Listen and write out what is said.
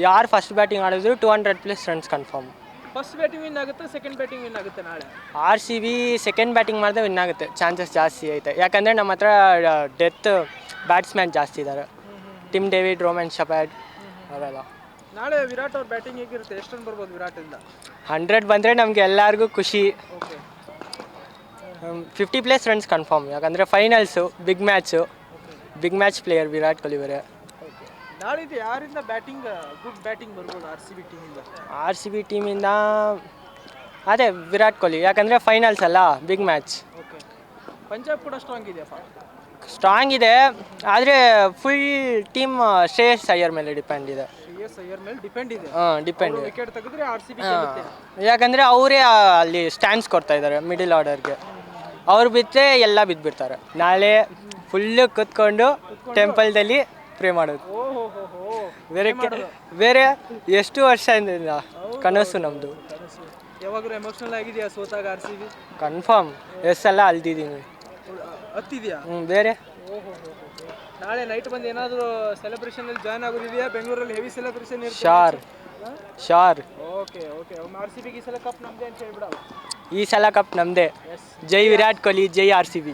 ಯಾರು first batting ಆಡಿದ್ರು 200+ runs confirm. First batting win ಆಗುತ್ತೆ, ಸೆಕೆಂಡ್ ಬ್ಯಾಟಿಂಗ್ ವಿನ್ ಆಗುತ್ತೆ ನಾಳೆ. RCB ಸೆಕೆಂಡ್ ಬ್ಯಾಟಿಂಗ್ ಮಾಡಿದ್ರೆ ವಿನ್ ಆಗುತ್ತೆ, ಚಾನ್ಸಸ್ ಜಾಸ್ತಿ ಐತೆ. ಯಾಕಂದರೆ ನಮ್ಮ ಹತ್ರ ಡೆತ್ ಬ್ಯಾಟ್ಸ್ಮ್ಯಾನ್ ಜಾಸ್ತಿ ಇದ್ದಾರೆ. ಟಿಮ್ ಡೇವಿಡ್, ರೋಮನ್ ಶಪರ್ಡ್ ಅವೆಲ್ಲ. ನಾಳೆ ವಿರಾಟ್ ಅವ್ರ ಬ್ಯಾಟಿಂಗ್ ಹೇಗಿರುತ್ತೆ? ಎಷ್ಟು ರನ್ ಬರ್ಬೋದು ವಿರಾಟಿಂದ? 100 ಬಂದರೆ ನಮಗೆ ಎಲ್ಲರಿಗೂ ಖುಷಿ. ಓಕೆ. 50+ runs confirm. ಯಾಕಂದರೆ finals, big match player Virat Kohli ಬೇರೆ. ಓಕೆ. ನಾಳಿದ್ದು ಯಾರಿಂದ ಬ್ಯಾಟಿಂಗ್ ಗುಡ್ ಬ್ಯಾಟಿಂಗ್ ಬರ್ಬೋದು RCB ಟೀಮಿಂದ? ಅದೇ ವಿರಾಟ್ ಕೊಹ್ಲಿ, ಯಾಕಂದರೆ ಫೈನಲ್ಸ್ ಅಲ್ಲ, ಬಿಗ್ ಮ್ಯಾಚ್. ಓಕೆ. ಪಂಜಾಬ್ ಕೂಡ ಸ್ಟ್ರಾಂಗ್ ಇದೆಯಪ್ಪ. ಸ್ಟ್ರಾಂಗ್ ಇದೆ, ಆದರೆ ಫುಲ್ ಟೀಮ್ ಶ್ರೇಯಸ್ ಅಯ್ಯರ್ ಮೇಲೆ ಡಿಪೆಂಡ್ ಇದೆ. ಶ್ರೇಯಸ್ ಅಯ್ಯರ್ ಮೇಲೆ ಡಿಪೆಂಡ್ ಇದೆ. ಡಿಪೆಂಡ್ ಇದೆ. ವಿಕೆಟ್ ತೆಗೆದ್ರೆ RCB ಗೆಲ್ಲುತ್ತೆ. ಯಾಕಂದರೆ ಅವರೇ ಅಲ್ಲಿ ಸ್ಟ್ಯಾಂಡ್ಸ್ ಕೊಡ್ತಾ ಇದ್ದಾರೆ ಮಿಡಿಲ್ ಆರ್ಡರ್ಗೆ. ಅವ್ರು ಬಿಟ್ಟರೆ ಎಲ್ಲ ಬಿದ್ದುಬಿಡ್ತಾರೆ. ನಾಳೆ ಫುಲ್ಲು ಕೂತ್ಕೊಂಡು ಟೆಂಪಲ್ದಲ್ಲಿ ಪ್ರೇ ಮಾಡೋದು. ಬೇರೆ ಎಷ್ಟು ವರ್ಷದಿಂದ ಕನಸು ನಮ್ಮದು. ಯಾವಾಗಲೂ ಎಮೋಷನಲ್ ಆಗಿದೆಯಾ ಸೋತಾಗ RCB? ಕನ್ಫರ್ಮ್ ಎಲ್ಲ ಅಲ್ದಿದ್ದೀನಿ. ಹತ್ತಿದೆಯಾ? ಬೇರೆ ನಾಳೆ ನೈಟ್ ಬಂದು ಏನಾದರೂ ಸೆಲೆಬ್ರೇಷನಲ್ಲಿ ಜಾಯ್ನ್ ಆಗೋದಿದೆಯಾ? ಬೆಂಗಳೂರಲ್ಲಿ ಹೆವಿ ಸೆಲೆಬ್ರೇಷನ್ ಇರುತ್ತೆ. ಶಾರ್. ಓಕೆ. RCB ಈ ಸಲ ಕಪ್ ನಮ್ಮದೇ ಅಂತ ಹೇಳ್ಬಿಡಲ್ಲ. ಈ ಸಲ ಕಪ್ ನಮ್ಮದೇ. ಜೈ ವಿರಾಟ್ ಕೊಹ್ಲಿ, ಜೈ RCB.